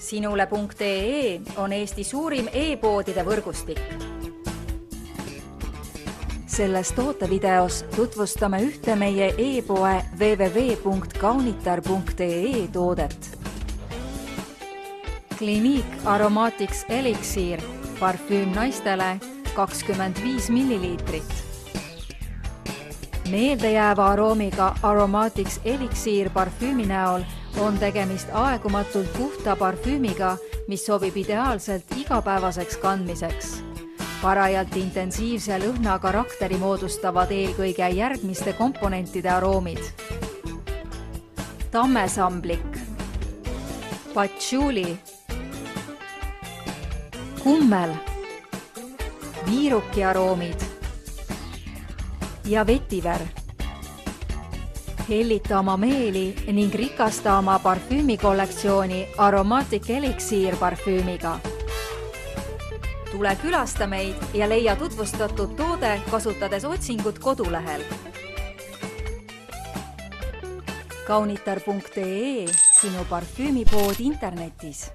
Sinule.ee on Eesti suurim e-poodide võrgustik. Selles tootevideos tutvustame ühte meie e-poe www.kaunitar.ee toodet. Clinique Aromatics Elixir, parfüüm naistele 25 milliliitrit. Meeldejääva aroomiga Aromatics Elixir parfüümi näol on tegemist aegumatult puhta parfüümiga, mis sobib ideaalselt igapäevaseks kandmiseks. Parajalt intensiivse lõhna karakteri moodustavad eelkõige järgmiste komponentide aroomid. Tammesamblik, patchouli, kummel, viiruki aroomid ja vetiver. Hellita oma meeli ning rikasta oma parfüümikollektsiooni Aromatic Elixir parfüümiga. Tule külasta meid ja leia tutvustatud toode kasutades otsingut kodulehel. Kaunitar.ee, sinu parfüümipood internetis.